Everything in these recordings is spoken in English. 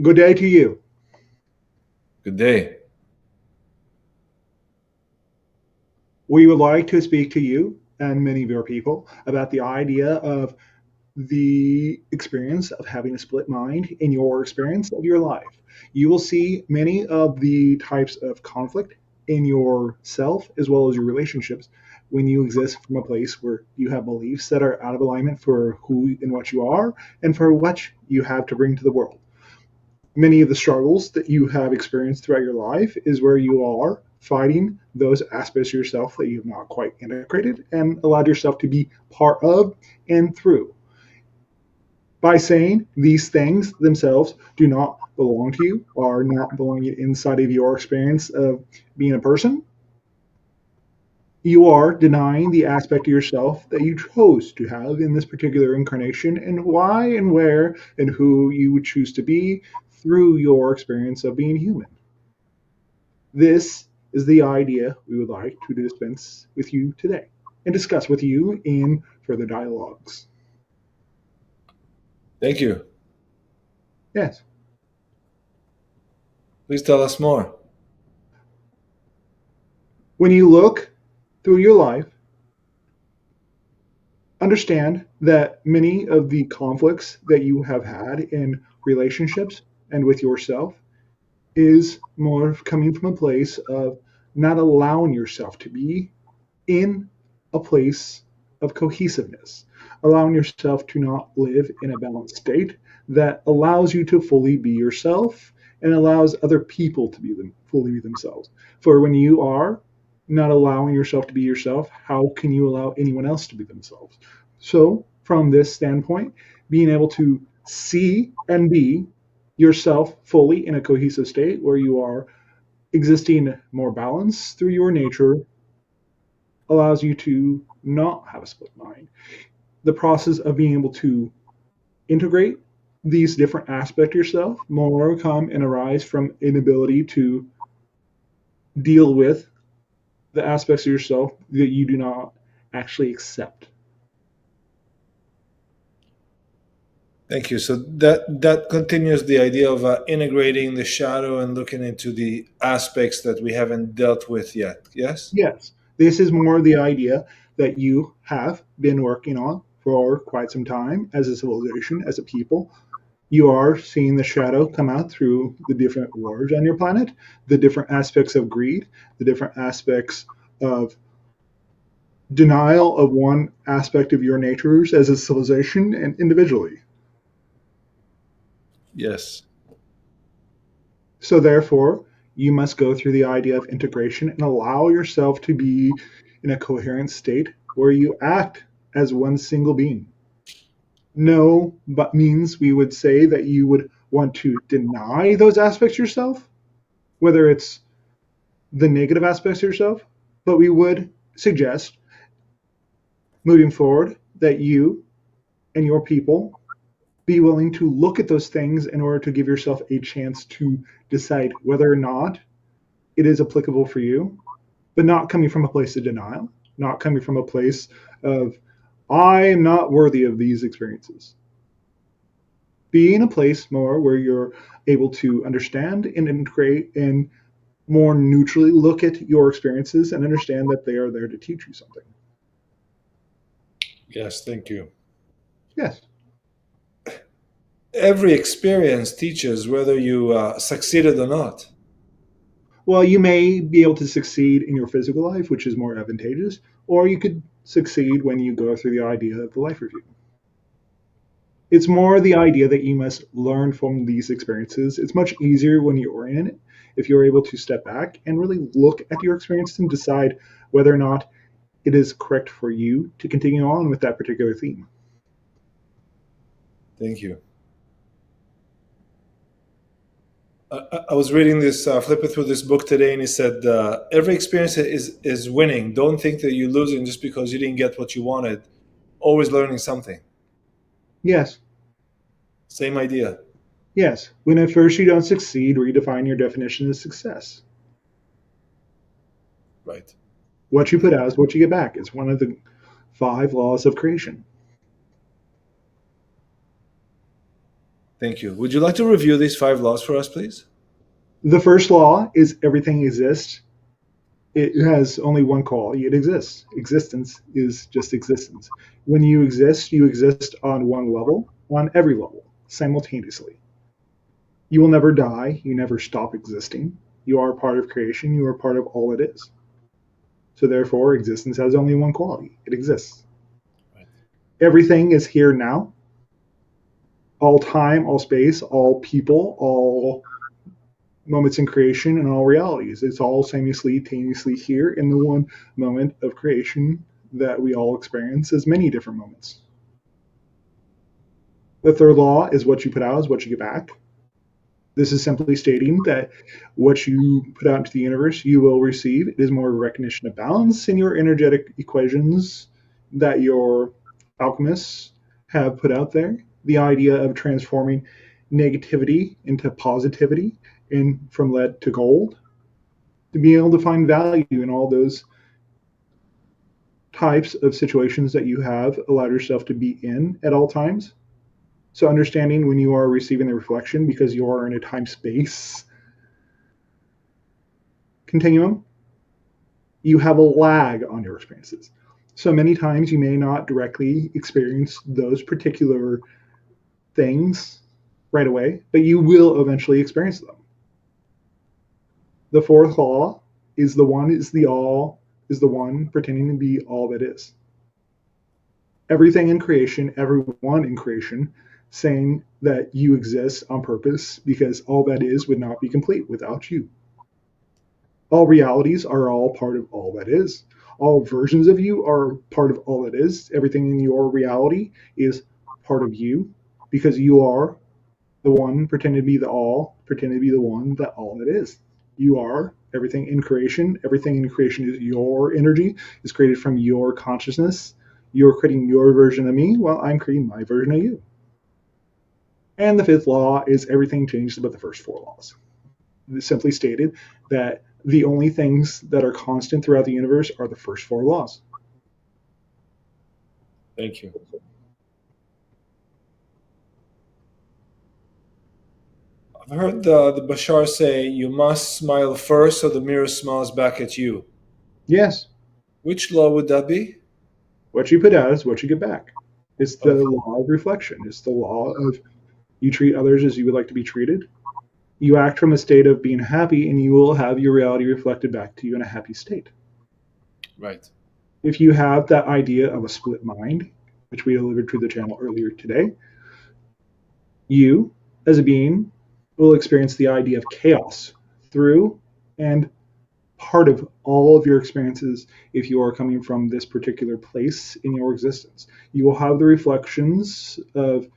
Good day to you. Good day. We would like to speak to you and many of your people about the idea of the experience of having a split mind in your experience of your life. You will see many of the types of conflict in yourself as well as your relationships when you exist from a place where you have beliefs that are out of alignment for who and what you are and for what you have to bring to the world. Many of the struggles that you have experienced throughout your life is where you are fighting those aspects of yourself that you have not quite integrated and allowed yourself to be part of and through. By saying these things themselves do not belong to you, are not belonging inside of your experience of being a person, you are denying the aspect of yourself that you chose to have in this particular incarnation and why and where and who you would choose to be through your experience of being human. This is the idea we would like to dispense with you today and discuss with you in further dialogues. Thank you. Yes. Please tell us more. When you look through your life, understand that many of the conflicts that you have had in relationships and with yourself is more coming from a place of not allowing yourself to be in a place of cohesiveness, allowing yourself to not live in a balanced state that allows you to fully be yourself and allows other people to be them fully be themselves. For when you are not allowing yourself to be yourself, how can you allow anyone else to be themselves? So, from this standpoint, being able to see and be yourself fully in a cohesive state where you are existing more balanced through your nature allows you to not have a split mind. The process of being able to integrate these different aspects of yourself more come and arise from an ability to deal with the aspects of yourself that you do not actually accept. Thank you. So that continues the idea of integrating the shadow and looking into the aspects that we haven't dealt with yet. Yes. Yes, this is more the idea that you have been working on for quite some time as a civilization, as a people. You are seeing the shadow come out through the different wars on your planet, the different aspects of greed, the different aspects of denial of one aspect of your natures as a civilization and individually. Yes. So, therefore, you must go through the idea of integration and allow yourself to be in a coherent state where you act as one single being. No, but means we would say that you would want to deny those aspects of yourself, whether it's the negative aspects of yourself, but we would suggest moving forward that you and your people be willing to look at those things in order to give yourself a chance to decide whether or not it is applicable for you, but not coming from a place of denial, not coming from a place of, I am not worthy of these experiences. Be in a place more where you're able to understand and integrate and more neutrally look at your experiences and understand that they are there to teach you something. Yes. Thank you. Yes. Every experience teaches whether you succeeded or not. Well, you may be able to succeed in your physical life, which is more advantageous, or you could succeed when you go through the idea of the life review. It's more the idea that you must learn from these experiences. It's much easier when you're in it if you're able to step back and really look at your experience and decide whether or not it is correct for you to continue on with that particular theme. Thank you. I was reading this, flipping through this book today, and he said, "Every experience is winning. Don't think that you're losing just because you didn't get what you wanted. Always learning something." Yes, Same idea, yes. When at first you don't succeed, redefine your definition of success. right? What you put out is what you get back. It's one of the five laws of creation. Thank you. Would you like to review these 5 laws for us, please? The first law is everything exists. It has only one quality: it exists. Existence is just existence. When you exist on one level, on every level, simultaneously. You will never die. You never stop existing. You are part of creation. You are part of all it is. So, therefore, existence has only one quality: it exists. Right. Everything is here now. All time, all space, all people, all moments in creation, and all realities. It's all simultaneously here in the one moment of creation that we all experience as many different moments. The third law is what you put out is what you get back. This is simply stating that what you put out into the universe, you will receive. It is more a recognition of balance in your energetic equations that your alchemists have put out there. The idea of transforming negativity into positivity and from lead to gold, to be able to find value in all those types of situations that you have allowed yourself to be in at all times. So understanding when you are receiving the reflection because you are in a time space continuum, you have a lag on your experiences. So many times you may not directly experience those particular things right away, but you will eventually experience them. The fourth law is the one is the all is the one pretending to be all that is. Everything in creation, everyone in creation, saying that you exist on purpose because all that is would not be complete without you. All realities are all part of all that is. All versions of you are part of all that is. Everything in your reality is part of you because you are the one pretending to be the all, pretending to be the one that all that is. You are everything in creation. Everything in creation is your energy, is created from your consciousness. You're creating your version of me while I'm creating my version of you. And the fifth law is everything changed but the first 4 laws. It simply stated that the only things that are constant throughout the universe are the first 4 laws. Thank you. I've heard the Bashar say, you must smile first so the mirror smiles back at you. Yes, Which law would that be? what you put out is what you get back. It's the Okay. law of reflection. It's the law of you treat others as you would like to be treated. You act from a state of being happy, and you will have your reality reflected back to you in a happy state. Right. If you have that idea of a split mind, which we delivered to the channel earlier today, you, as a being, will experience the idea of chaos through and part of all of your experiences if you are coming from this particular place in your existence. You will have the reflections of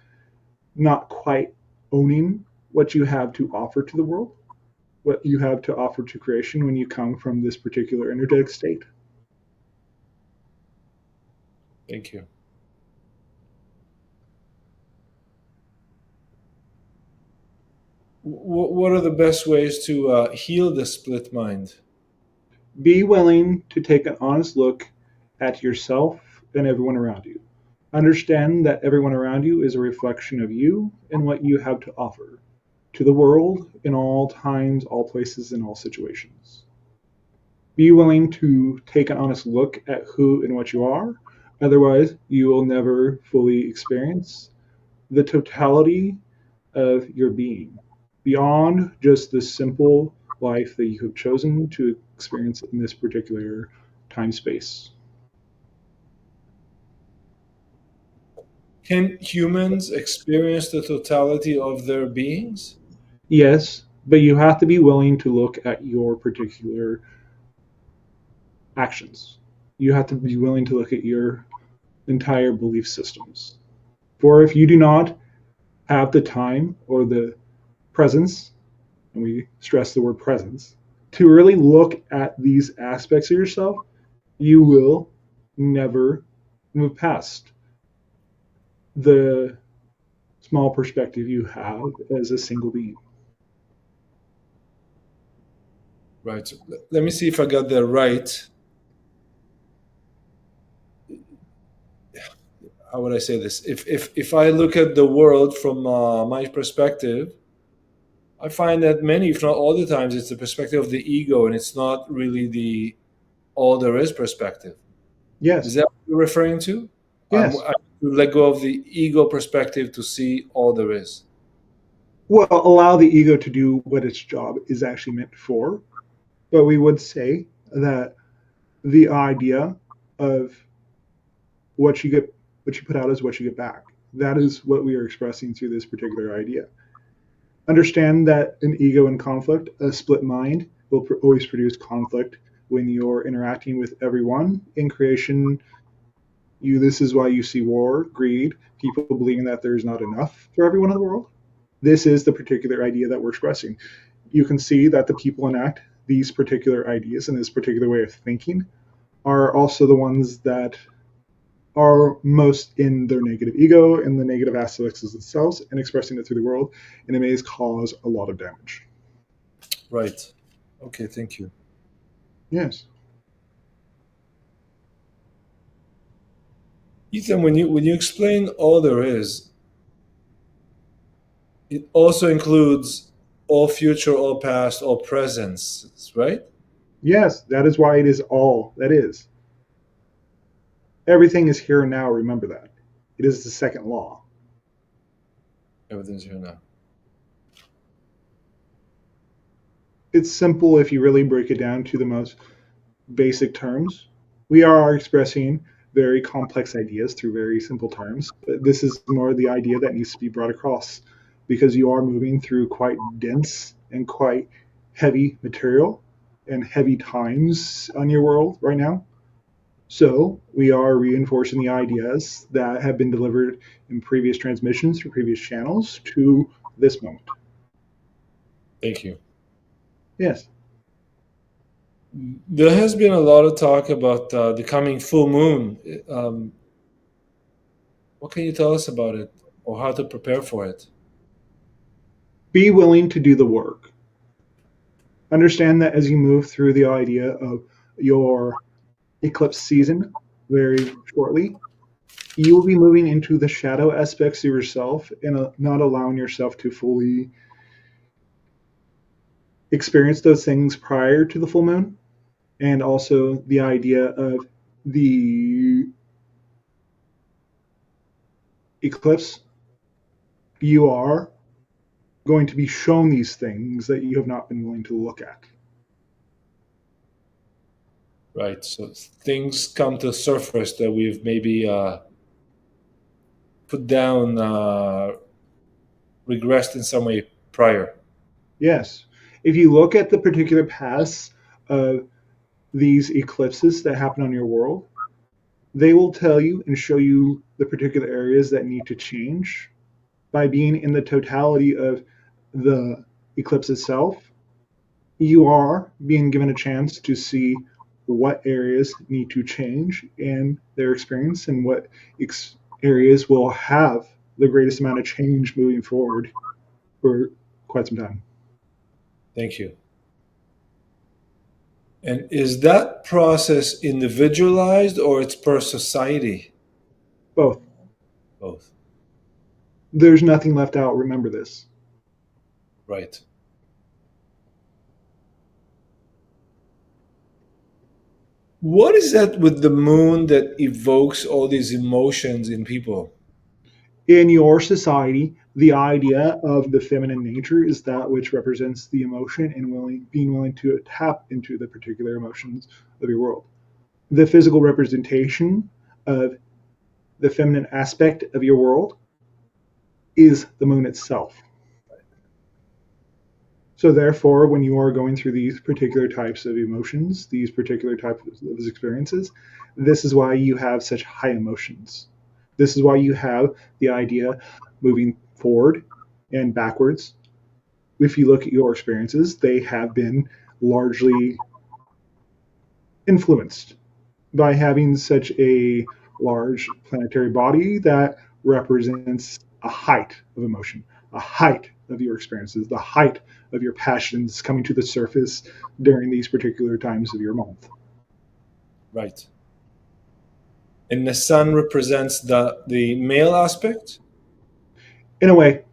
not quite owning what you have to offer to the world, what you have to offer to creation when you come from this particular energetic state. Thank you. What are the best ways to heal the split mind? Be willing to take an honest look at yourself and everyone around you. Understand that everyone around you is a reflection of you and what you have to offer to the world in all times, all places, and all situations. Be willing to take an honest look at who and what you are. Otherwise, you will never fully experience the totality of your being beyond just the simple life that you have chosen to experience in this particular time space. Can humans experience the totality of their beings? Yes, but you have to be willing to look at your particular actions. You have to be willing to look at your entire belief systems. For if you do not have the time or the presence, and we stress the word presence, to really look at these aspects of yourself, you will never move past the small perspective you have as a single being. Right. So let me see if I got that right. how would I say this? If I look at the world from my perspective, I find that many, if not all the times, it's the perspective of the ego, and it's not really the all there is perspective. Is Yes, that what you're referring to? yes. I let go of the ego perspective to see all there is. Well, allow the ego to do what its job is actually meant for. But we would say that the idea of what you put out is what you get back. That is what we are expressing through this particular idea. Understand that an ego in conflict, a split mind, will always produce conflict when you're interacting with everyone in creation. This is why you see war, greed, people believing that there's not enough for everyone in the world. This is the particular idea that we're expressing. You can see that the people enact these particular ideas and this particular way of thinking are also the ones that are most in their negative ego and the negative aspects of themselves and expressing it through the world, and it may cause a lot of damage. Right. Okay. Thank you. Yes. Ethan, when you explain all there is, it also includes all future, all past, all presence, right? Yes, that is why it is all that is. Everything is here and now, remember that. It is the second law. Everything's here now. It's simple if you really break it down to the most basic terms. We are expressing very complex ideas through very simple terms, but this is more the idea that needs to be brought across because you are moving through quite dense and quite heavy material and heavy times on your world right now. So we are reinforcing the ideas that have been delivered in previous transmissions through previous channels to this moment. Thank you. Yes. There has been a lot of talk about the coming full moon. What can you tell us about it, or how to prepare for it? Be willing to do the work. Understand that as you move through the idea of your eclipse season very shortly, you will be moving into the shadow aspects of yourself and not allowing yourself to fully experience those things prior to the full moon. And also the idea of the eclipse, you are going to be shown these things that you have not been willing to look at. Right. So things come to the surface that we've maybe put down, regressed in some way prior. Yes. If you look at the particular paths of these eclipses that happen on your world, they will tell you and show you the particular areas that need to change by being in the totality of the eclipse itself. You are being given a chance to see what areas need to change in their experience and what areas will have the greatest amount of change moving forward for quite some time. Thank you. And is that process individualized or it's per society? Both. Both. There's nothing left out. Remember this. Right. What is that with the moon that evokes all these emotions in people? In your society, the idea of the feminine nature is that which represents the emotion and being willing to tap into the particular emotions of your world. The physical representation of the feminine aspect of your world is the moon itself. So therefore, when you are going through these particular types of emotions, these particular types of experiences, this is why you have such high emotions. This is why you have the idea moving forward and backwards. If you look at your experiences, they have been largely influenced by having such a large planetary body that represents a height of emotion, a height of your experiences, the height of your passions coming to the surface during these particular times of your month. Right. And the sun represents the male aspect. In a way,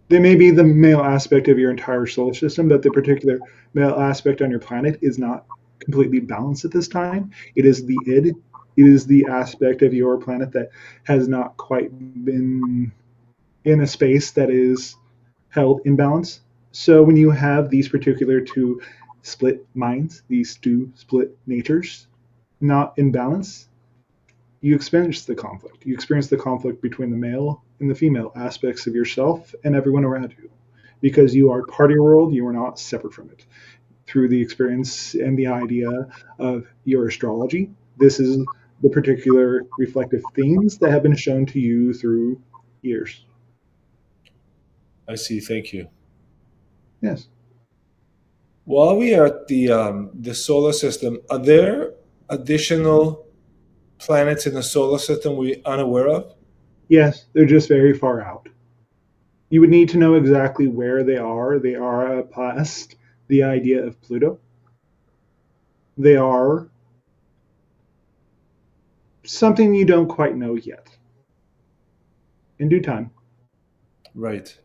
they may be the male aspect of your entire solar system, but the particular male aspect on your planet is not completely balanced at this time. It is the id. It is the aspect of your planet that has not quite been in a space that is held in balance. So when you have these particular two split minds, these two split natures, not in balance, you experience the conflict. You experience the conflict between the male and the female aspects of yourself and everyone around you. Because you are part of your world, you are not separate from it. Through the experience and the idea of your astrology, this is the particular reflective themes that have been shown to you through years. I see. Thank you. Yes. While we are at the solar system, are there additional planets in the solar system we unaware of? Yes, they're just very far out. You would need to know exactly where they are. They are past the idea of Pluto. They are something you don't quite know yet. In due time. Right.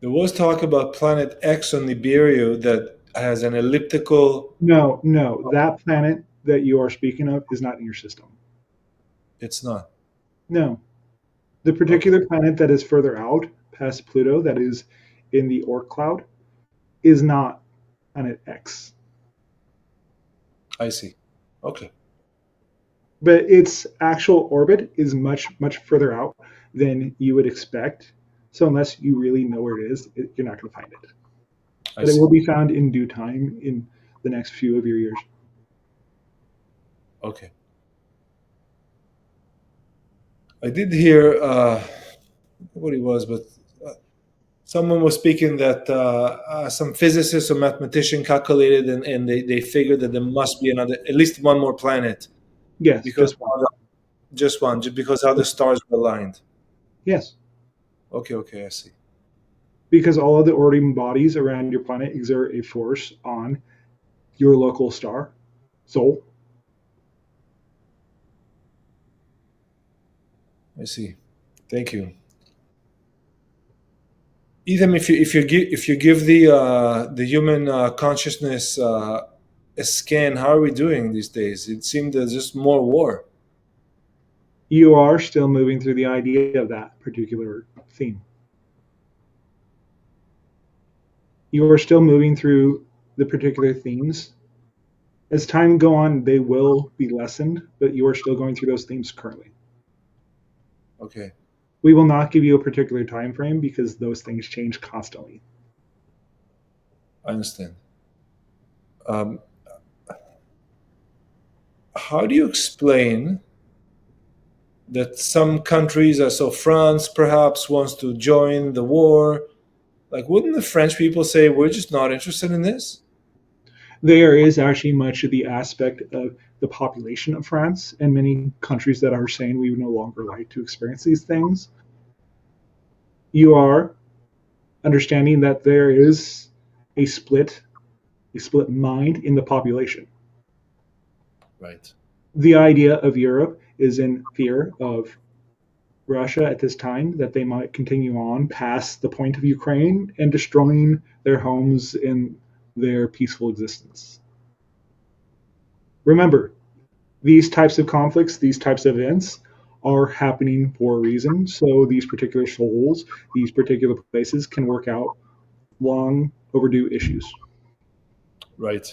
There was talk about Planet X on Nibiru that has an elliptical. No, no, that planet that you are speaking of is not in your system. It's not. No. The Okay. particular planet that is further out past Pluto, that is in the Oort cloud, is not planet X. I see. Okay. But its actual orbit is much, much further out than you would expect. So unless you really know where it is, you're not going to find it. I But it see. will be found in due time in the next few of your years. Okay. I did hear what it was, but uh, someone was speaking that some physicist or mathematician calculated, and they figured that there must be another, at least one more planet Yes, because just one. just one, just because how the stars were aligned. Yes, Okay. Okay. I see. because all of the orbiting bodies around your planet exert a force on your local star, Sol. I see. Thank you. Even if you give the human consciousness a scan, how are we doing these days? It seemed there's just more war. You are still moving through the idea of that particular theme. You are still moving through the particular themes. As time go on, they will be lessened, but you are still going through those themes currently. Okay, We will not give you a particular time frame because those things change constantly. I understand. Um, how do you explain that some countries, so France perhaps wants to join the war? Like, wouldn't the French people say we're just not interested in this? There is actually much of the aspect of the population of France and many countries that are saying we would no longer like to experience these things. You are understanding that there is a split, a split mind in the population. Right. The idea of Europe is in fear of Russia at this time, that they might continue on past the point of Ukraine and destroying their homes and their peaceful existence. Remember, these types of conflicts, these types of events are happening for a reason. So these particular souls, these particular places can work out long overdue issues. Right.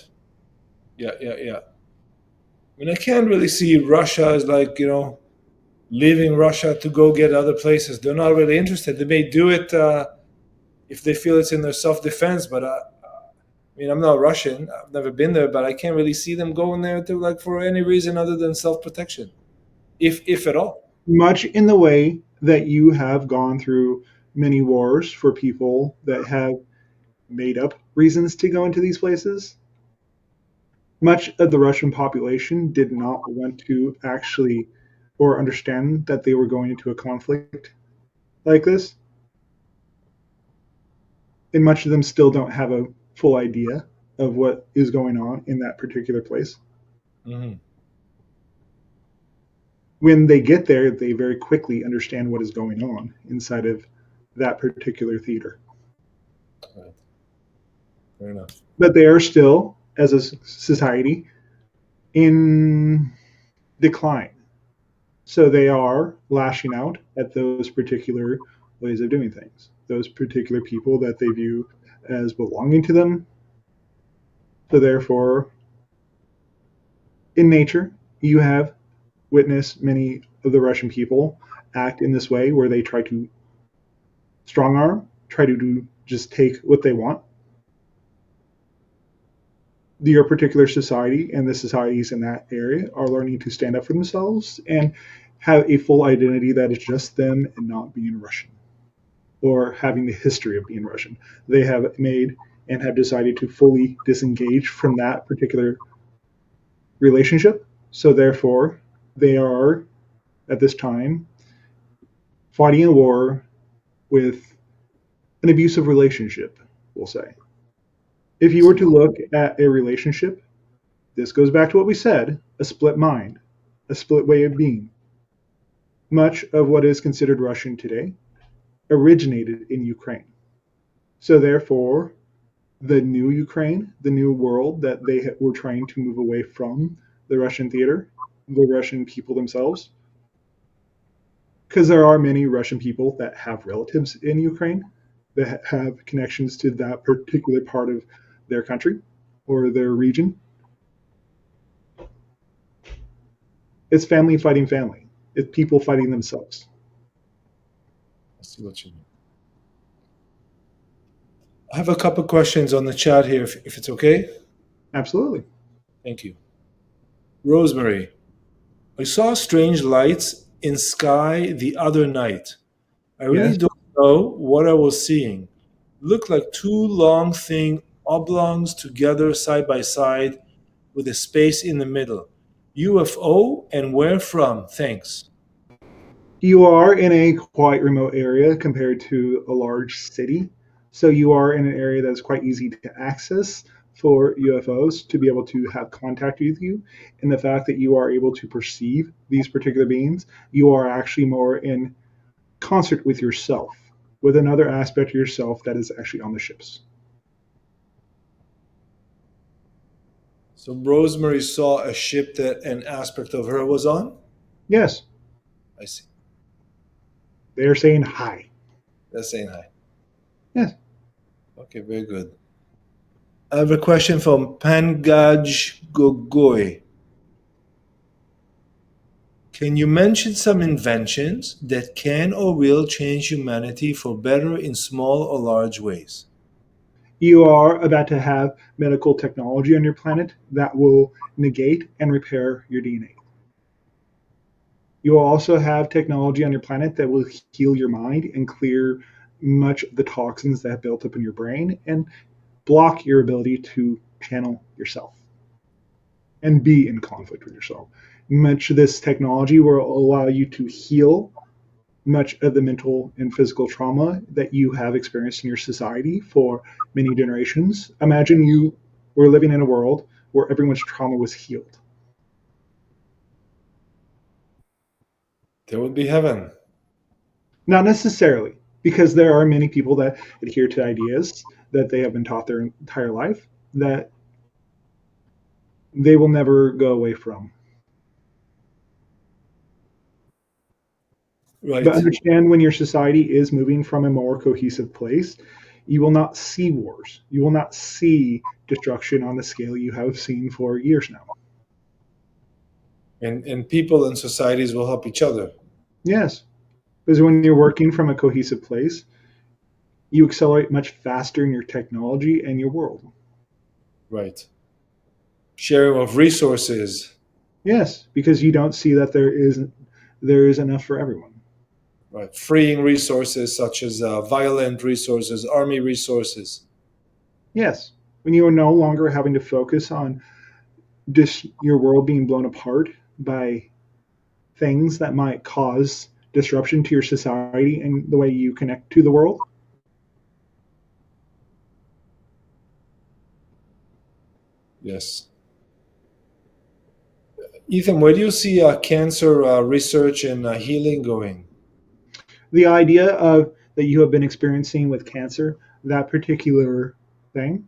Yeah. Yeah. Yeah. I mean, I can't really see Russia as like leaving Russia to go get other places. They're not really interested. They may do it if they feel it's in their self-defense. But I mean, I'm not Russian. I've never been there, but I can't really see them going there to like for any reason other than self-protection, if at all. Much in the way that you have gone through many wars for people that have made up reasons to go into these places. Much of the Russian population did not want to actually or understand that they were going into a conflict like this, and much of them still don't have a full idea of what is going on in that particular place. Hmm. When they get there, they very quickly understand what is going on inside of that particular theater. Right. Fair enough. But they are still, as a society, in decline. So they are lashing out at those particular ways of doing things, those particular people that they view as belonging to them. So therefore, in nature, you have witnessed many of the Russian people act in this way where they try to strong arm, try to just take what they want. Your particular society and the societies in that area are learning to stand up for themselves and have a full identity that is just them and not being Russian or having the history of being Russian. They have made and have decided to fully disengage from that particular relationship. So therefore, they are at this time fighting a war with an abusive relationship, we'll say. If you were to So, look at a relationship, this goes back to what we said, a split mind, a split way of being. Much of what is considered Russian today originated in Ukraine. So therefore, the new Ukraine, the new world that they were trying to move away from the Russian theater, the Russian people themselves, because there are many Russian people that have relatives in Ukraine that have connections to that particular part of their country or their region. It's family fighting family. It's people fighting themselves. I see what you mean. I have a couple questions on the chat here, if it's okay. Absolutely. Thank you. Rosemary, I saw strange lights in sky the other night. I really Yes. don't know what I was seeing. Looked like two long, thin oblongs together side by side with a space in the middle. UFO and where from? Thanks. You are in a quite remote area compared to a large city. So you are in an area that's quite easy to access for UFOs to be able to have contact with you. And the fact that you are able to perceive these particular beings, you are actually more in concert with yourself, with another aspect of yourself that is actually on the ships. So Rosemary saw a ship that an aspect of her was on? Yes, I see. they're saying hi. That's saying hi. Yes. Okay, very good. I have a question from Pangaj Gogoi. Can you mention some inventions that can or will change humanity for better in small or large ways? You are about to have medical technology on your planet that will negate and repair your DNA. You will also have technology on your planet that will heal your mind and clear much of the toxins that have built up in your brain and block your ability to channel yourself and be in conflict with yourself. Much of this technology will allow you to heal much of the mental and physical trauma that you have experienced in your society for many generations. Imagine you were living in a world where everyone's trauma was healed. There would be heaven. Not necessarily, because there are many people that adhere to ideas that they have been taught their entire life that they will never go away from. But Right. understand when your society is moving from a more cohesive place, you will not see wars. You will not see destruction on the scale you have seen for years now. And people and societies will help each other. Yes, because when you're working from a cohesive place, you accelerate much faster in your technology and your world. Right. Sharing of resources. Yes, because you don't see that there is enough for everyone. Right. Freeing resources such as violent resources, army resources. Yes, when you are no longer having to focus on your world being blown apart by things that might cause disruption to your society and the way you connect to the world. Yes. Ethan, where do you see cancer research and healing going? The idea of that you have been experiencing with cancer, that particular thing,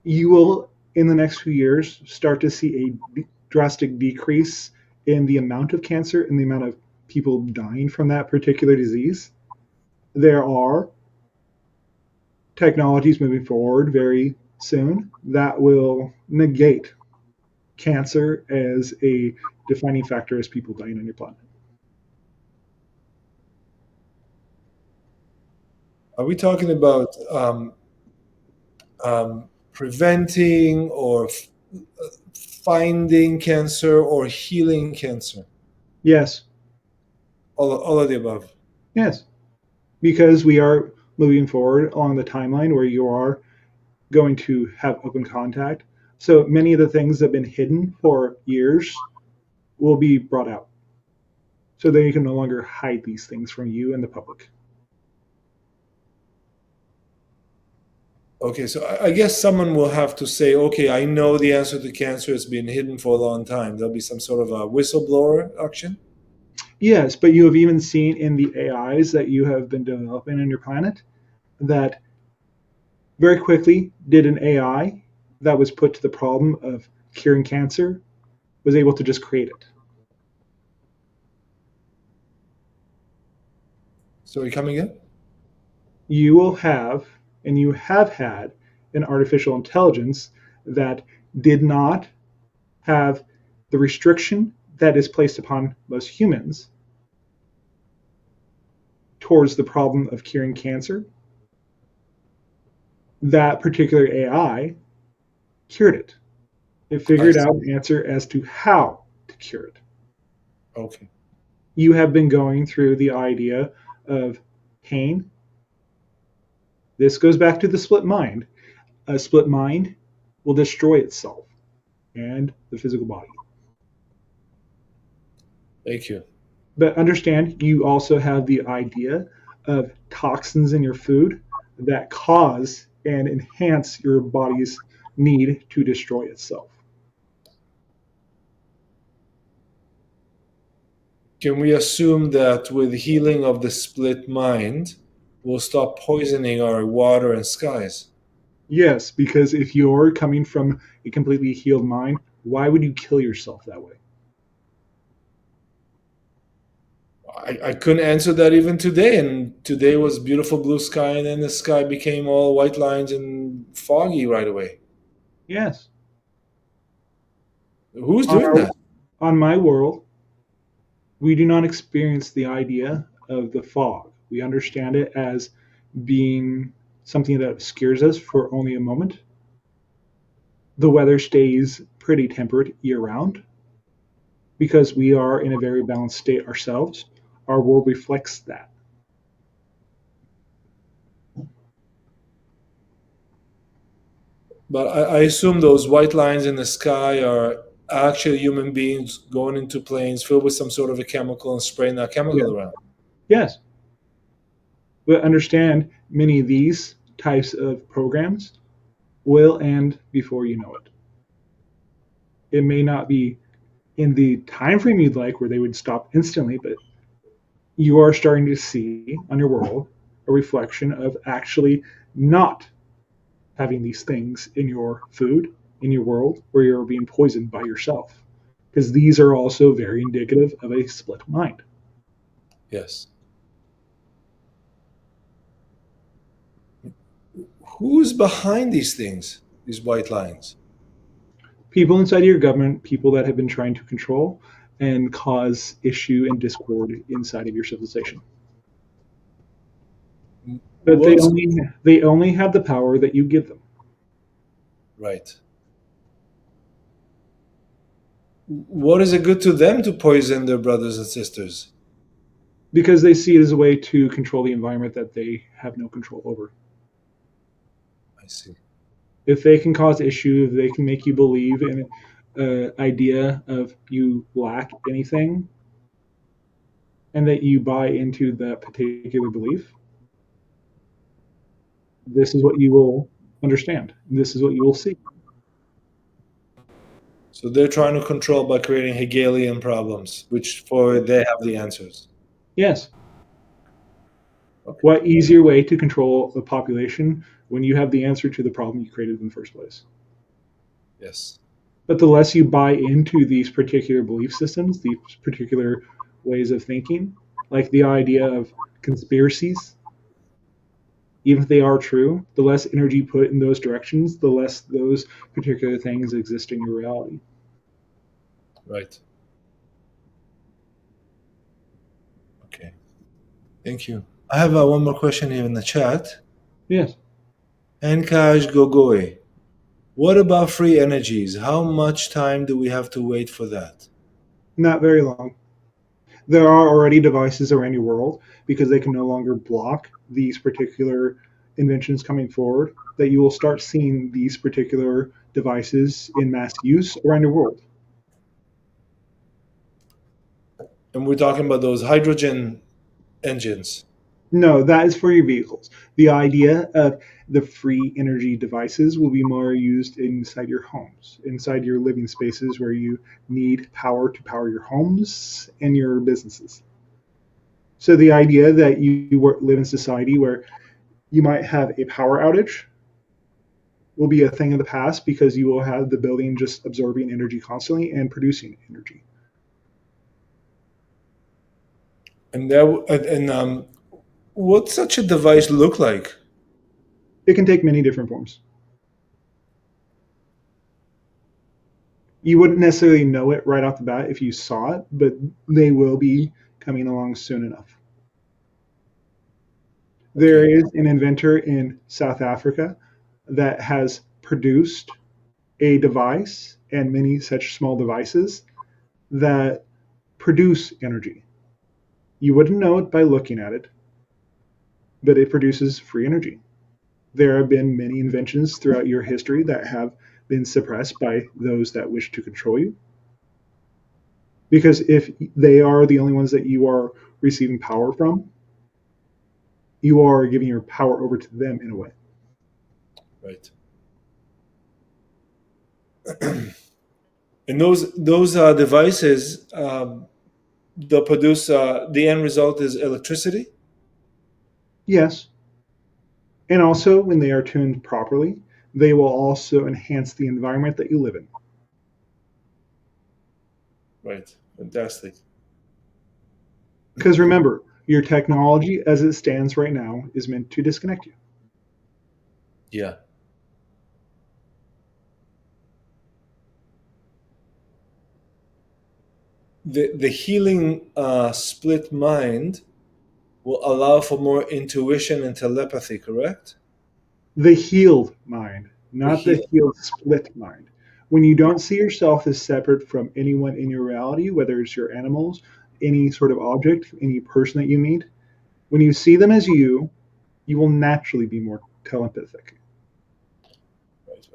you will in the next few years start to see a drastic decrease in the amount of cancer and the amount of people dying from that particular disease. There are technologies moving forward very soon that will negate cancer as a defining factor as people dying on your planet. Are we talking about preventing or finding cancer or healing cancer? Yes, All of the above. yes, because we are moving forward on the timeline where you are going to have open contact. So many of the things that have been hidden for years will be brought out. So that you can no longer hide these things from you and the public. Okay, so I guess someone will have to say, okay, I know the answer to cancer has been hidden for a long time. There'll be some sort of a whistleblower action. Yes, but you have even seen in the AIs that you have been developing on your planet that very quickly did an AI that was put to the problem of curing cancer was able to just create it. So are you coming in? You will have, and you have had, an artificial intelligence that did not have the restriction that is placed upon most humans towards the problem of curing cancer. That particular AI cured it. It I figured out see. an answer as to how to cure it. Okay. You have been going through the idea of pain. This goes back to the split mind. A split mind will destroy itself and the physical body. Thank you. But understand, you also have the idea of toxins in your food that cause and enhance your body's need to destroy itself. Can we assume that with healing of the split mind, we'll stop poisoning our water and skies? Yes, because if you're coming from a completely healed mind, why would you kill yourself that way? I couldn't answer that even today. And today was beautiful blue sky, and then the sky became all white lines and foggy right away. Yes. Who's On doing our that? on my world, we do not experience the idea of the fog. We understand it as being something that scares us for only a moment. The weather stays pretty temperate year round because we are in a very balanced state ourselves. Our world reflects that. But I assume those white lines in the sky are actually human beings going into planes filled with some sort of a chemical and spraying that Yeah. chemical around. Yes. But understand many of these types of programs will end before you know it. It may not be in the time frame you'd like where they would stop instantly, but you are starting to see on your world a reflection of actually not having these things in your food, in your world, where you're being poisoned by yourself. Because these are also very indicative of a split mind. Yes. Who's behind these things, these white lines? People inside of your government, people that have been trying to control and cause issue and discord inside of your civilization. But they What's only they only have the power that you give them. right? What is it good to them to poison their brothers and sisters? Because they see it as a way to control the environment that they have no control over. I see. If they can cause issue, if they can make you believe in an idea of you lack anything and that you buy into that particular belief, this is what you will understand. This is what you will see. So they're trying to control by creating Hegelian problems, which for they have the answers. Yes. Okay. What easier way to control a population when you have the answer to the problem you created in the first place? Yes. But the less you buy into these particular belief systems, these particular ways of thinking, like the idea of conspiracies, even if they are true, the less energy put in those directions, the less those particular things exist in your reality. Right. Okay. Thank you. I have one more question here in the chat. Yes, Ankaj Gogoi. What about free energies? How much time do we have to wait for that? not very long. There are already devices around your world because they can no longer block these particular inventions coming forward that you will start seeing these particular devices in mass use around your world. And we're talking about those hydrogen engines. No, that is for your vehicles. The idea of the free energy devices will be more used inside your homes, inside your living spaces where you need power to power your homes and your businesses. So the idea that you live in society where you might have a power outage will be a thing of the past because you will have the building just absorbing energy constantly and producing energy. And what's such a device look like? It can take many different forms. You wouldn't necessarily know it right off the bat if you saw it, but they will be coming along soon enough. There Okay. is an inventor in South Africa that has produced a device and many such small devices that produce energy. You wouldn't know it by looking at it, but it produces free energy. There have been many inventions throughout your history that have been suppressed by those that wish to control you. Because if they are the only ones that you are receiving power from, you are giving your power over to them in a way. Right. And those devices, they'll produce the end result is electricity. Yes. And also, when they are tuned properly, they will also enhance the environment that you live in. Right. Fantastic. Because remember, your technology as it stands right now is meant to disconnect you. Yeah. The healing split mind will allow for more intuition and telepathy, correct? The healed mind, The not the heal. healed split mind. When you don't see yourself as separate from anyone in your reality, whether it's your animals, any sort of object, any person that you meet, when you see them as you will naturally be more telepathic. Right.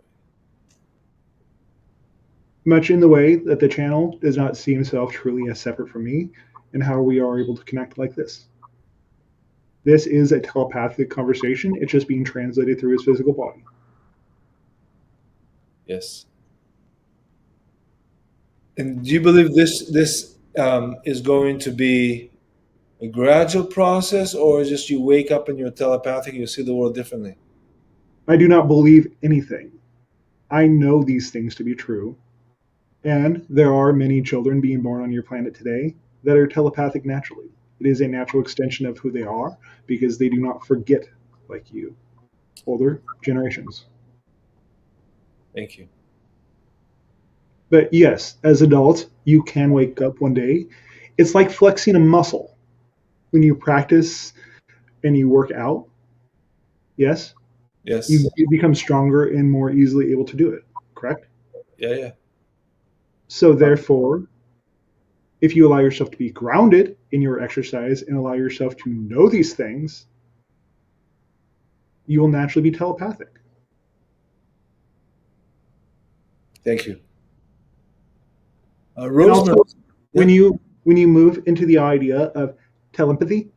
Much in the way that the channel does not see himself truly as separate from me, and how we are able to connect like this. This is a telepathic conversation. It's just being translated through his physical body. Yes. And do you believe this is going to be a gradual process, or just you wake up and you're telepathic, you see the world differently? I do not believe anything. I know these things to be true. And there are many children being born on your planet today that are telepathic naturally. It is a natural extension of who they are because they do not forget like you, older generations. Thank you. But yes, as adults, you can wake up one day. It's like flexing a muscle. When you practice and you work out, yes, Yes. you become stronger and more easily able to do it, correct? Yeah, yeah. So, therefore, if you allow yourself to be grounded in your exercise and allow yourself to know these things, you will naturally be telepathic. Thank you. And also, Rosemary. when Yeah. you when you move into the idea of telepathy,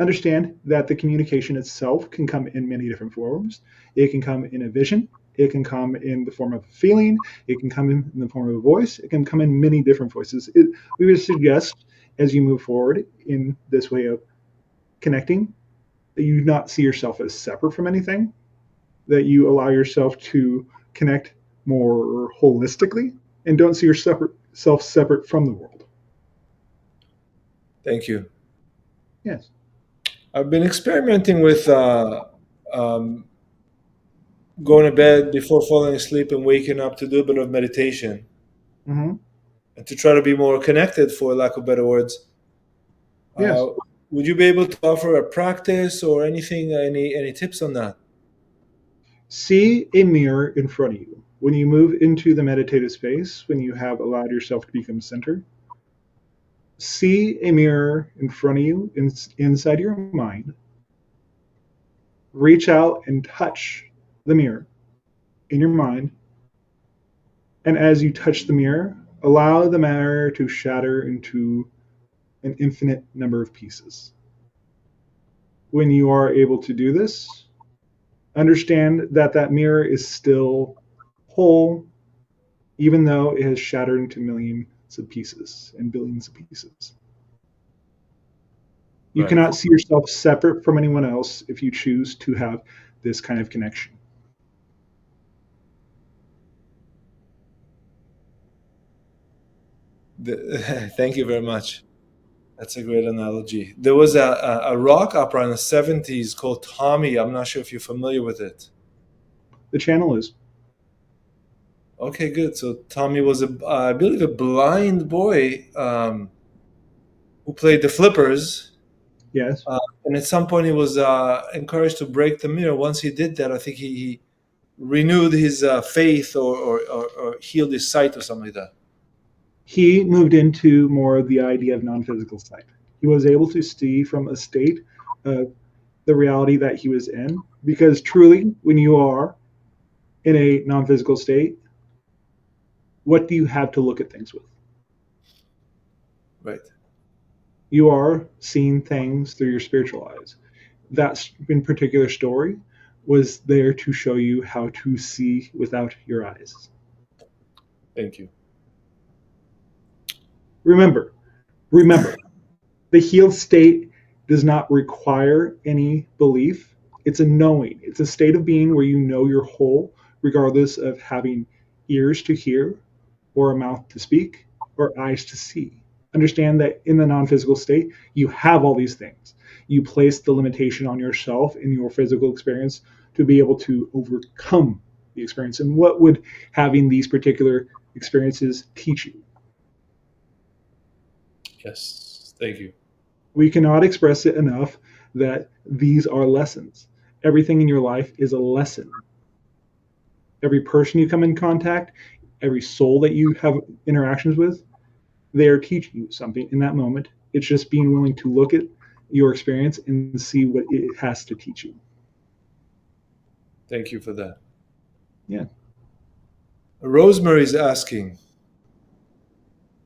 Understand that the communication itself can come in many different forms. It can come in a vision. It can come in the form of a feeling. It can come in the form of a voice. It can come in many different voices. We would suggest, as you move forward in this way of connecting, that you not see yourself as separate from anything, that you allow yourself to connect more holistically, and don't see yourself separate from the world. Thank you. Yes. I've been experimenting with um, going to bed before falling asleep and waking up to do a bit of meditation Mm-hmm. and to try to be more connected, for lack of better words. Yes. Uh, would you be able to offer a practice or anything, any tips on that? See a mirror in front of you. When you move into the meditative space, when you have allowed yourself to become centered, see a mirror in front of you inside your mind. Reach out and touch the mirror in your mind. And as you touch the mirror, allow the mirror to shatter into an infinite number of pieces. When you are able to do this, understand that that mirror is still whole, even though it has shattered into millions of pieces and billions of pieces. You Right. cannot see yourself separate from anyone else if you choose to have this kind of connection. Thank you very much. That's a great analogy. There was a rock opera in the 70s called Tommy. I'm not sure if you're familiar with it. The channel is. Okay, good. So Tommy was, I believe, a blind boy who played the flippers. Yes. And at some point, he was encouraged to break the mirror. Once he did that, I think he renewed his faith or healed his sight or something like that. He moved into more of the idea of non-physical sight. He was able to see from a state of the reality that he was in, because truly, when you are in a non-physical state, what do you have to look at things with? Right. You are seeing things through your spiritual eyes. That in particular story was there to show you how to see without your eyes. Thank you. Remember, remember, the healed state does not require any belief. It's a knowing. It's a state of being where you know you're whole, regardless of having ears to hear, or a mouth to speak, or eyes to see. Understand that in the non physical state, you have all these things. You place the limitation on yourself in your physical experience to be able to overcome the experience. And what would having these particular experiences teach you? Yes. Thank you. We cannot express it enough that these are lessons. Everything in your life is a lesson. Every person you come in contact, every soul that you have interactions with, they are teaching you something in that moment. It's just being willing to look at your experience and see what it has to teach you. Thank you for that. Yeah. Rosemary's asking,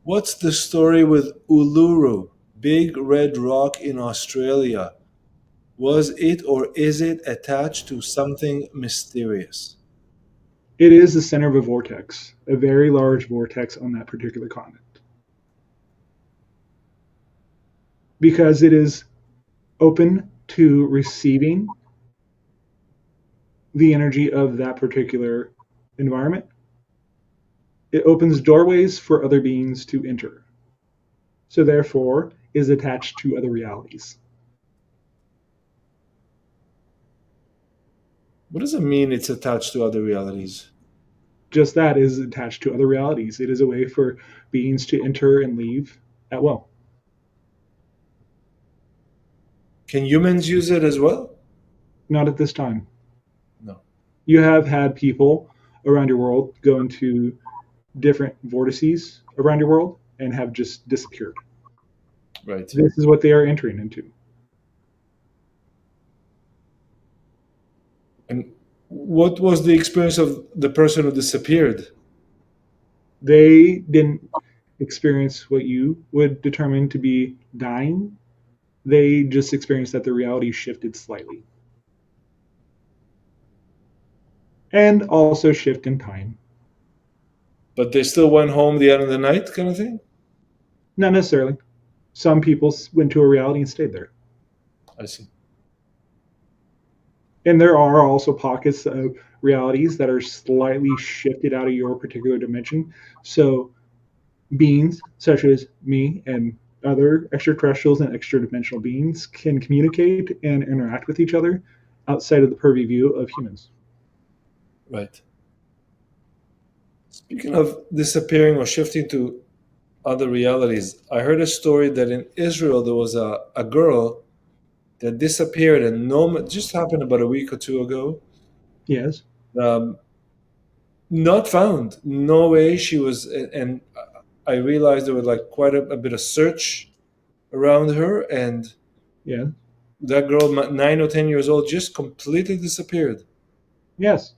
what's the story with Uluru, big red rock in Australia? Was it or is it attached to something mysterious? It is the center of a vortex, a very large vortex on that particular continent. Because it is open to receiving the energy of that particular environment, it opens doorways for other beings to enter. So therefore is attached to other realities. What does it mean it's attached to other realities? Just that is attached to other realities. It is a way for beings to enter and leave at will. Can humans use it as well? Not at this time. No. You have had people around your world go into different vortices around your world and have just disappeared. Right. This is what they are entering into. And what was the experience of the person who disappeared? They didn't experience what you would determine to be dying. They just experienced that the reality shifted slightly and also shift in time. But they still went home the end of the night, kind of thing. Not necessarily. Some people went to a reality and stayed there. I see. And there are also pockets of realities that are slightly shifted out of your particular dimension. So beings such as me and other extraterrestrials and extra dimensional beings can communicate and interact with each other outside of the purview view of humans. Right. Speaking of disappearing or shifting to other realities, I heard a story that in Israel there was a girl that disappeared and no, just happened about a week or two ago. Yes, Um, Not found. No way she was, and I realized there was like quite a bit of search around her, and yeah, that girl, 9 or 10 years old, just completely disappeared. yes.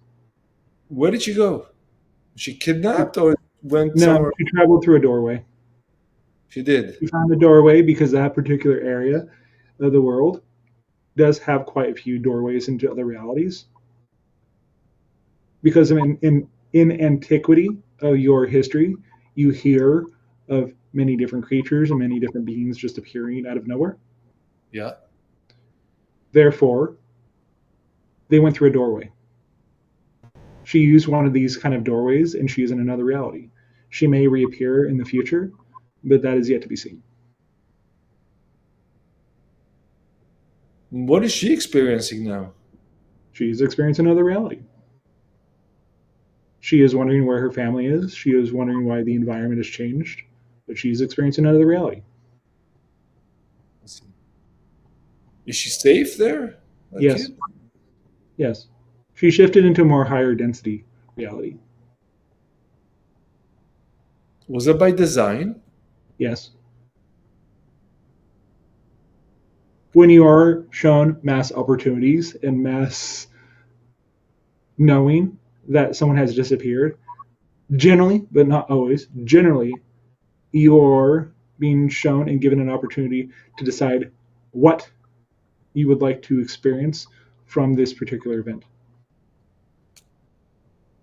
Where did she go? Was she kidnapped or went No, somewhere? she traveled through a doorway. She did. She found a doorway because that particular area of the world does have quite a few doorways into other realities. Because in antiquity of your history, you hear of many different creatures and many different beings just appearing out of nowhere. Yeah. Therefore, they went through a doorway. She used one of these kind of doorways and she is in another reality. She may reappear in the future, but that is yet to be seen. What is she experiencing now? She's experiencing another reality. She is wondering where her family is. She is wondering why the environment has changed, but she's experiencing another reality. Let's see. Is she safe there? A Yes, kid? yes. She shifted into a more higher density reality. Was that by design? Yes. When you are shown mass opportunities and mass knowing that someone has disappeared, generally, but not always, generally, you're being shown and given an opportunity to decide what you would like to experience from this particular event.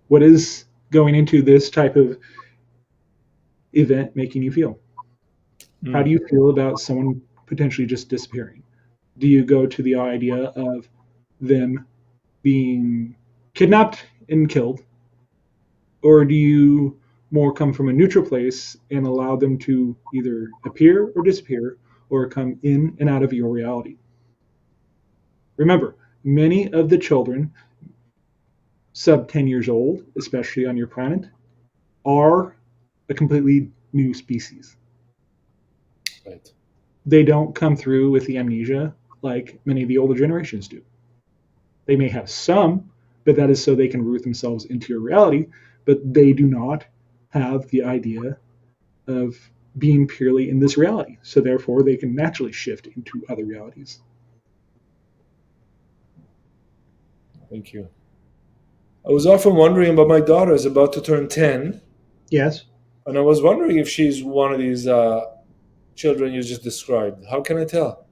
What is going into this type of event making you feel? How do Mm. you feel about someone potentially just disappearing? Do you go to the idea of them being kidnapped and killed? Or do you more come from a neutral place and allow them to either appear or disappear or come in and out of your reality? Remember, many of the children sub 10 years old, especially on your planet, are a completely new species. Right. They don't come through with the amnesia like many of the older generations do. They may have some, but that is so they can root themselves into your reality, but they do not have the idea of being purely in this reality. So therefore, they can naturally shift into other realities. Thank you. I was often wondering about my daughter is about to turn 10, Yes. and I was wondering if she's one of these children you just described. How can I tell?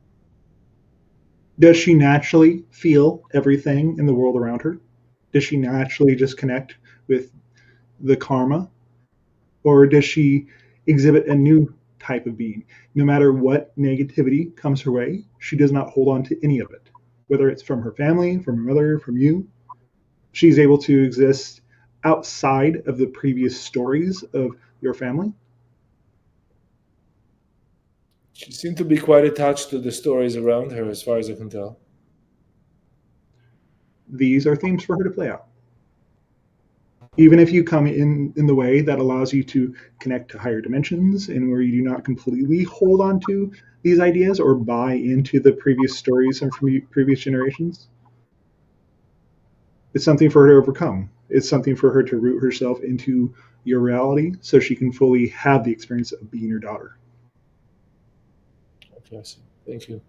Does she naturally feel everything in the world around her? Does she naturally just connect with the karma? Or does she exhibit a new type of being? No matter what negativity comes her way, she does not hold on to any of it, whether it's from her family, from her mother, from you. She's able to exist outside of the previous stories of your family. She seemed to be quite attached to the stories around her, as far as I can tell. These are themes for her to play out. Even if you come in the way that allows you to connect to higher dimensions and where you do not completely hold on to these ideas or buy into the previous stories and from previous generations, it's something for her to overcome. It's something for her to root herself into your reality so she can fully have the experience of being your daughter. Okay, I see. Thank you.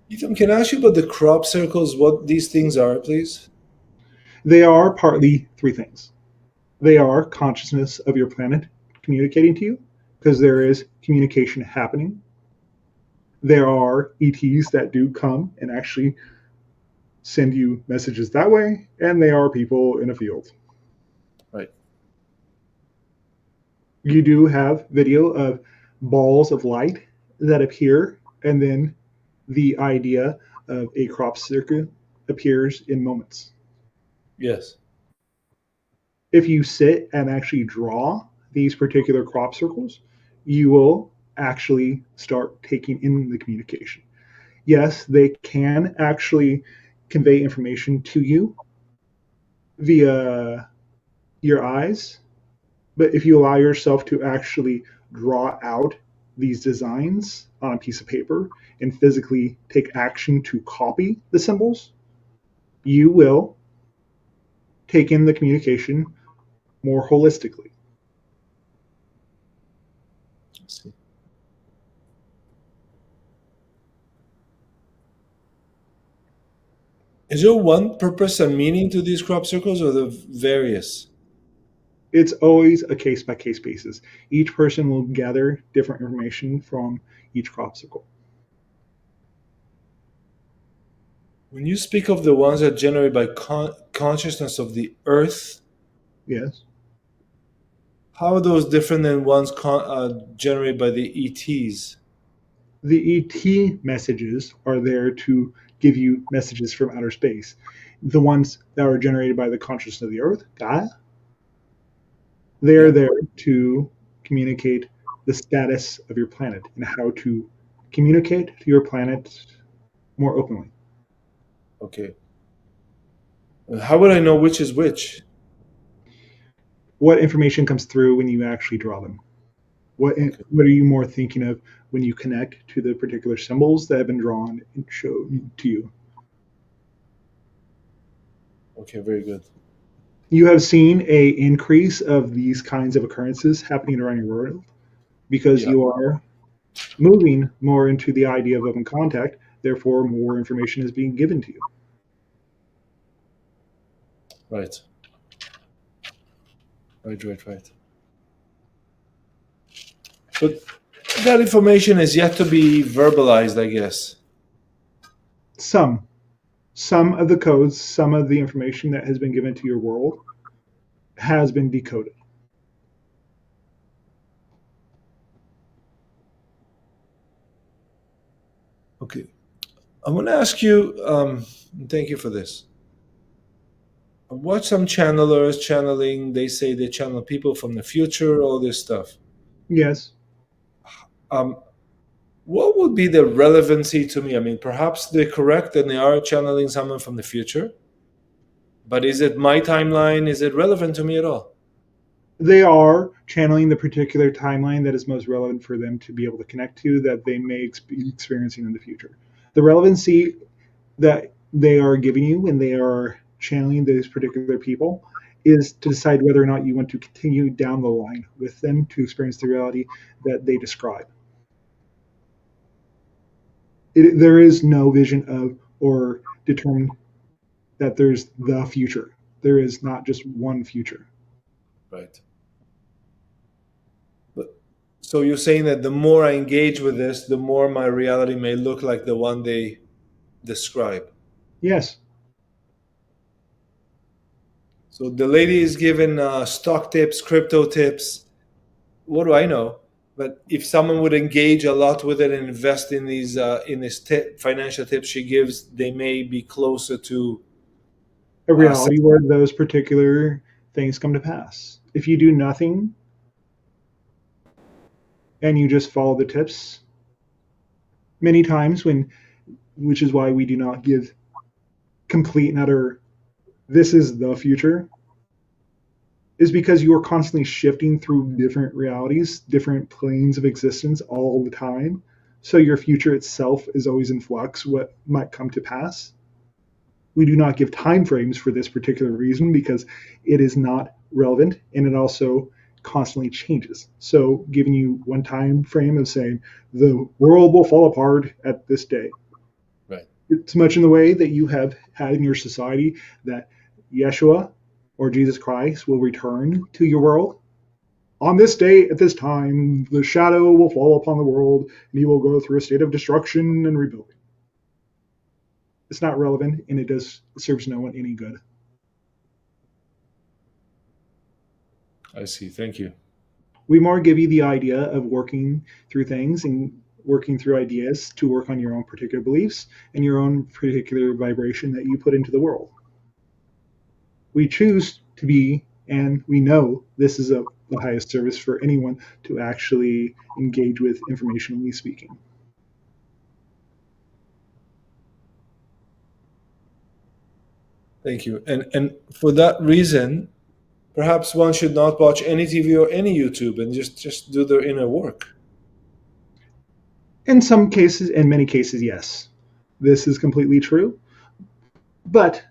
Ethan, can I ask you about the crop circles, what these things are, please? They are partly three things. They are consciousness of your planet communicating to you because there is communication happening. There are ETs that do come and actually send you messages that way, and they are people in a field. Right. You do have video of balls of light that appear, and then the idea of a crop circle appears in moments. Yes. If you sit and actually draw these particular crop circles, you will actually start taking in the communication. Yes, they can actually convey information to you via your eyes, but if you allow yourself to actually draw out these designs on a piece of paper and physically take action to copy the symbols, you will take in the communication more holistically. Let's see. Is there one purpose and meaning to these crop circles, or the various? It's always a case by case basis. Each person will gather different information from each crop circle. When you speak of the ones that are generated by consciousness of the earth, Yes. how are those different than ones generated by the ETs? The ET messages are there to give you messages from outer space. The ones that are generated by the consciousness of the earth, God, they are Yeah. there to communicate the status of your planet and how to communicate to your planet more openly. Okay. How would I know which is which? What information comes through when you actually draw them? What Okay. what are you more thinking of when you connect to the particular symbols that have been drawn and shown to you? Okay. Very good. You have seen a increase of these kinds of occurrences happening around your world because Yeah. you are moving more into the idea of open contact. Therefore, more information is being given to you. Right. Right. Right. Right. But that information is yet to be verbalized, I guess. Some, some of the codes, some of the information that has been given to your world has been decoded. Okay. I want to ask you. Thank you for this. I watch some channelers channeling. They say they channel people from the future. All this stuff. Yes, Um, what would be the relevancy to me? I mean, perhaps they're correct and they are channeling someone from the future. But is it my timeline? Is it relevant to me at all? they are channeling the particular timeline that is most relevant for them to be able to connect to that they may be experiencing in the future. The relevancy that they are giving you when they are channeling those particular people is to decide whether or not you want to continue down the line with them to experience the reality that they describe. There is no vision of or determined that there's the future. There is not just one future. Right. But so you're saying that the more I engage with this, the more my reality may look like the one they describe. Yes, So the lady is given stock tips, crypto tips. What do I know? But if someone would engage a lot with it and invest in this financial tips she gives, they may be closer to. a Uh, reality where those particular things come to pass. If you do nothing and you just follow the tips, many times when, which is why we do not give complete and utter, this is the future, is because you are constantly shifting through different realities, different planes of existence all the time. So your future itself is always in flux, what might come to pass. We do not give time frames for this particular reason because it is not relevant and it also constantly changes. So giving you one time frame of saying the world will fall apart at this day. right. It's much in the way that you have had in your society that Yeshua or Jesus Christ will return to your world. on this day at this time, the shadow will fall upon the world and you will go through a state of destruction and rebuilding. It's not relevant and it serves no one any good. I see. Thank you. We more give you the idea of working through things and working through ideas to work on your own particular beliefs and your own particular vibration that you put into the world. We choose to be, and we know this is the highest service for anyone to actually engage with informationally speaking. Thank you. And for that reason, perhaps one should not watch any TV or any YouTube and just do their inner work. In some cases, in many cases, yes, this is completely true. But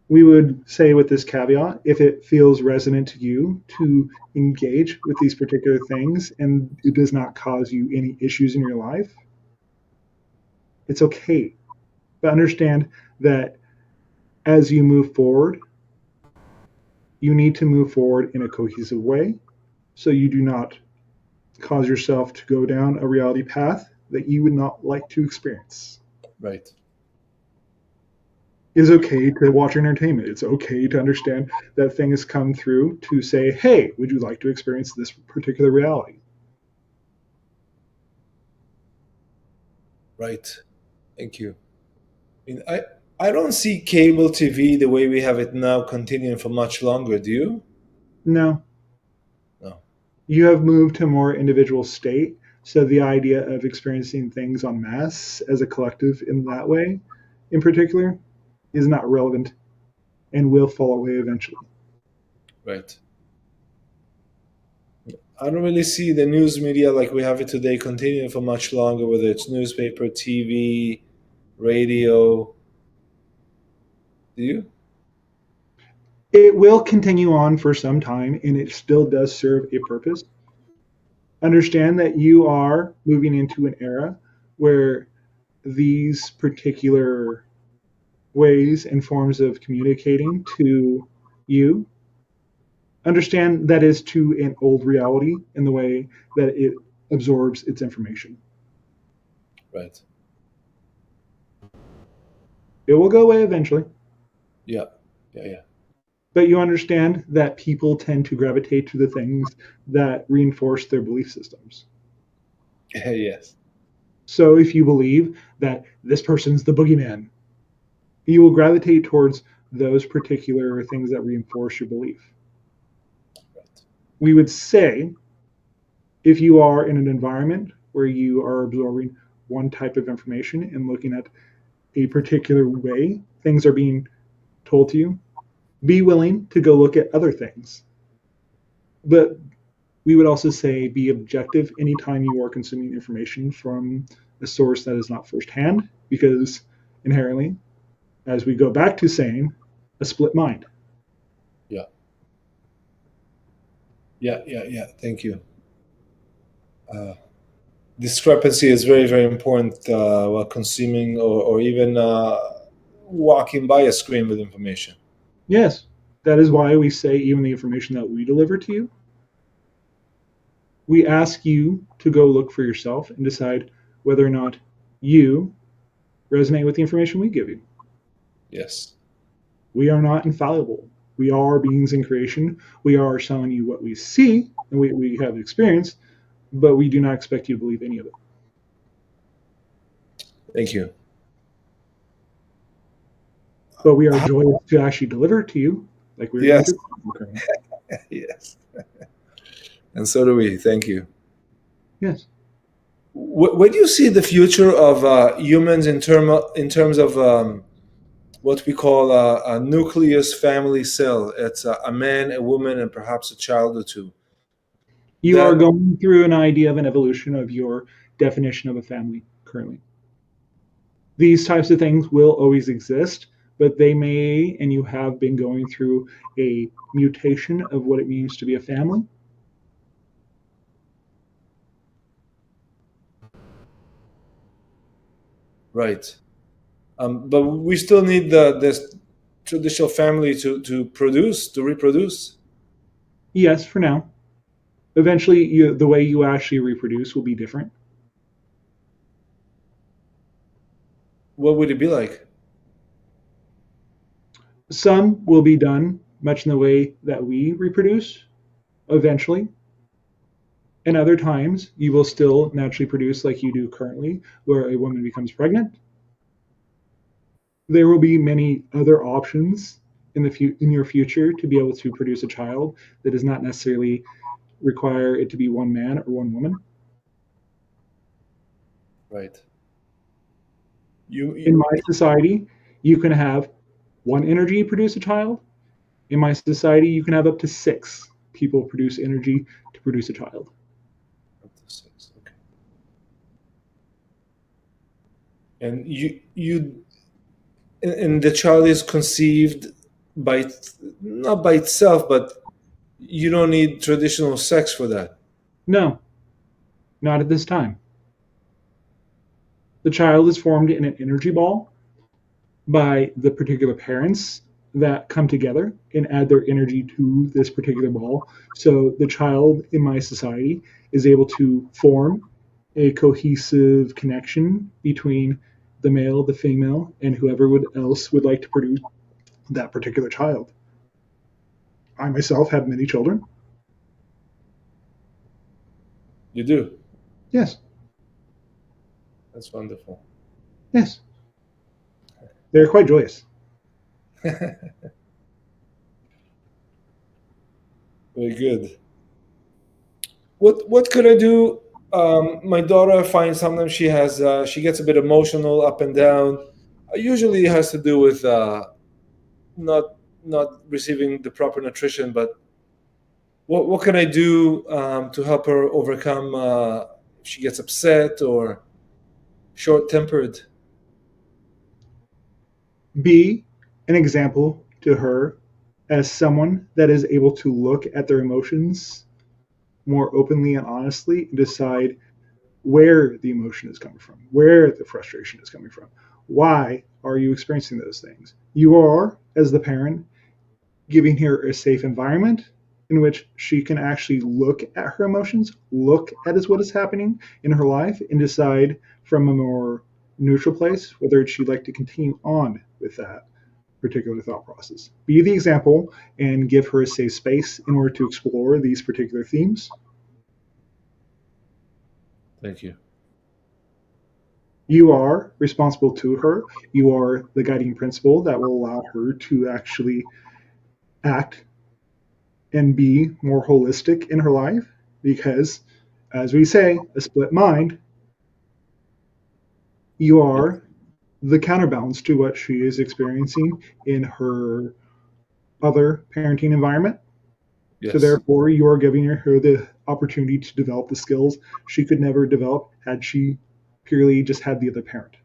we would say with this caveat, if it feels resonant to you to engage with these particular things and it does not cause you any issues in your life, it's okay. But understand that as you move forward, you need to move forward in a cohesive way so you do not cause yourself to go down a reality path that you would not like to experience. Right. It's okay to watch entertainment. It's okay to understand that things come through to say, hey, would you like to experience this particular reality? Right. Thank you. I mean, I don't see cable TV the way we have it now continuing for much longer. Do you? No, No. you have moved to a more individual state. So the idea of experiencing things en masse as a collective in that way, in particular, is not relevant and will fall away eventually. Right. I don't really see the news media like we have it today continuing for much longer, whether it's newspaper, TV, radio. Do you? It will continue on for some time and it still does serve a purpose. Understand that you are moving into an era where these particular ways and forms of communicating to you, understand that is to an old reality in the way that it absorbs its information. Right. It will go away eventually, Yeah. Yeah. Yeah. but you understand that people tend to gravitate to the things that reinforce their belief systems. Yes. So if you believe that this person's the boogeyman, you will gravitate towards those particular things that reinforce your belief. Right. We would say if you are in an environment where you are absorbing one type of information and looking at a particular way things are being told to you, be willing to go look at other things. But we would also say be objective anytime you are consuming information from a source that is not firsthand, because inherently, as we go back to saying, a split mind. Yeah. Yeah. Yeah. Yeah. Thank you. Uh, Discrepancy is very, very important while consuming or even walking by a screen with information. Yes, that is why we say even the information that we deliver to you, we ask you to go look for yourself and decide whether or not you resonate with the information we give you. Yes. We are not infallible. We are beings in creation. We are telling you what we see and we have experienced, but we do not expect you to believe any of it. Thank you. But we are How- joyous to actually deliver it to you, like we're doing yes. through currently. Yes. And so do we. Thank you. Yes. Where do you see the future of humans in terms of what we call a nucleus family cell? It's a man, a woman, and perhaps a child or two. You are That going through an idea of an evolution of your definition of a family currently. These types of things will always exist, but they may, and you have been going through a mutation of what it means to be a family. right. But we still need the this traditional family to produce to reproduce. Yes, for now. Eventually, the way you actually reproduce will be different. What would it be like? Some will be done much in the way that we reproduce eventually, and other times you will still naturally produce like you do currently, where a woman becomes pregnant. There will be many other options in your future to be able to produce a child that does not necessarily require it to be one man or one woman. Right. In my society, you can have one energy produce a child. In my society, you can have up to six people produce energy to produce a child. Up to six. Okay. And and the child is conceived by not by itself, but you don't need traditional sex for that. No, not at this time. The child is formed in an energy ball by the particular parents that come together and add their energy to this particular ball. So the child in my society is able to form a cohesive connection between the male, the female, and whoever else would like to produce that particular child. I myself have many children. You do. Yes, That's wonderful. yes, they're quite joyous. Very good. What could I do? My daughter, I find sometimes she gets a bit emotional, up and down. Usually, it has to do with not not receiving the proper nutrition. But what can I do to help her overcome if she gets upset or short tempered? Be an example to her as someone that is able to look at their emotions more openly and honestly and decide where the emotion is coming from, where the frustration is coming from. Why are you experiencing those things? You are, as the parent, giving her a safe environment in which she can actually look at her emotions, look at what is happening in her life, and decide from a more neutral place whether she'd like to continue on with that particular thought process. Be the example and give her a safe space in order to explore these particular themes. Thank you. You are responsible to her. You are the guiding principle that will allow her to actually act and be more holistic in her life because, as we say, a split mind, you Yes. are the counterbalance to what she is experiencing in her other parenting environment. So, Yes. therefore, you are giving her the opportunity to develop the skills she could never develop had she purely just had the other parent.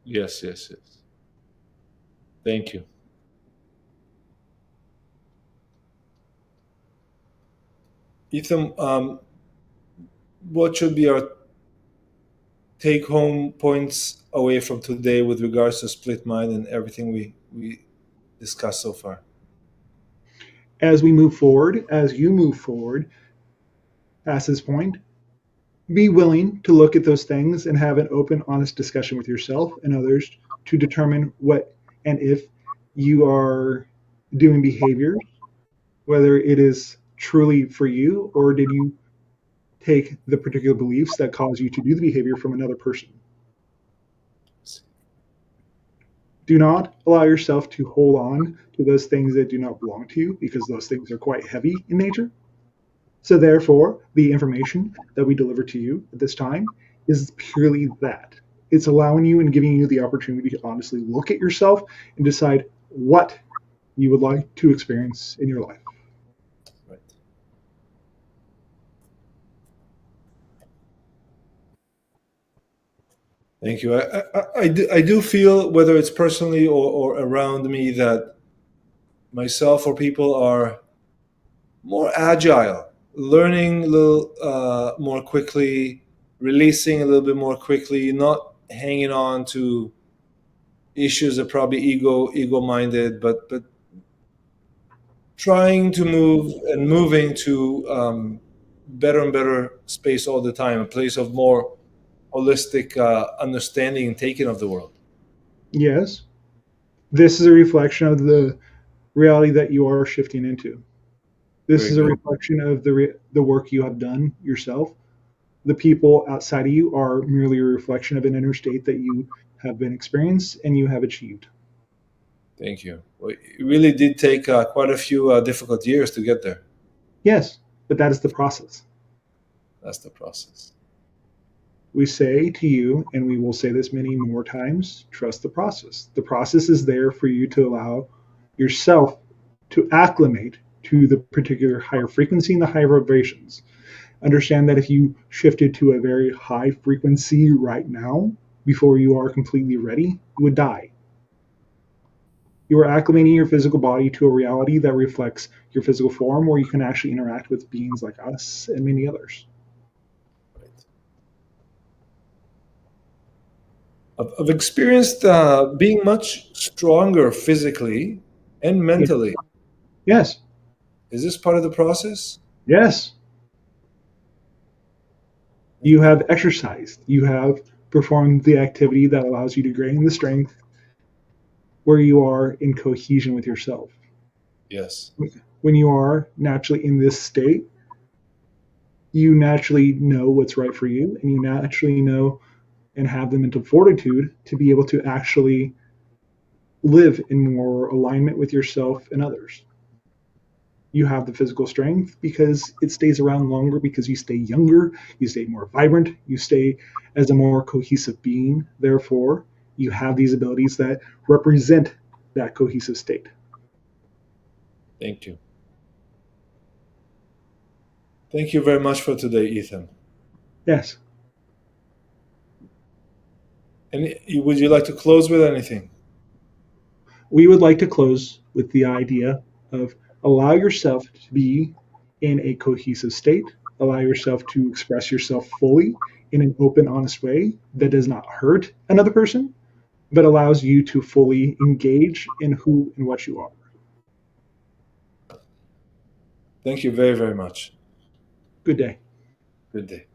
Yes. Yes. Yes. Thank you. Ethan, what should be our take home points away from today with regards to split mind and everything we discussed so far? As we move forward, as you move forward, past this point, be willing to look at those things and have an open, honest discussion with yourself and others to determine what and if you are doing behaviors, whether it is truly for you or did you take the particular beliefs that cause you to do the behavior from another person. Do not allow yourself to hold on to those things that do not belong to you because those things are quite heavy in nature. So, therefore, the information that we deliver to you at this time is purely that. It's allowing you and giving you the opportunity to honestly look at yourself and decide what you would like to experience in your life. Right. Thank you. I do feel, whether it's personally or around me, that myself or people are more agile, learning a little more quickly, releasing a little bit more quickly, not hanging on to issues that are probably ego minded, but trying to move and moving to better and better space all the time, a place of more holistic understanding and taking of the world. Yes, this is a reflection of the reality that you are shifting into. This Very is a good. reflection of the work you have done yourself. The people outside of you are merely a reflection of an inner state that you have been experienced and you have achieved. Thank you. Well, it really did take quite a few difficult years to get there. Yes, but that is the process. That's the process. We say to you, and we will say this many more times, trust the process. The process is there for you to allow yourself to acclimate to the particular higher frequency and the higher vibrations. Understand that if you shifted to a very high frequency right now, before you are completely ready, you would die. You are acclimating your physical body to a reality that reflects your physical form, where you can actually interact with beings like us and many others. Right. I've experienced being much stronger physically and Yeah. mentally. Yes, Is this part of the process? yes. You Okay. have exercised. You have performed the activity that allows you to gain the strength where you are in cohesion with yourself. Yes. When you are naturally in this state, you naturally know what's right for you, and you naturally know and have the mental fortitude to be able to actually live in more alignment with yourself and others. You have the physical strength because it stays around longer, because you stay younger, you stay more vibrant, you stay as a more cohesive being. Therefore, you have these abilities that represent that cohesive state. Thank you. Thank you very much for today, Ethan. Yes, And would you like to close with anything? we would like to close with the idea of allow yourself to be in a cohesive state, allow yourself to express yourself fully in an open, honest way that does not hurt another person, but allows you to fully engage in who and what you are. Thank you very, very much. Good day. Good day.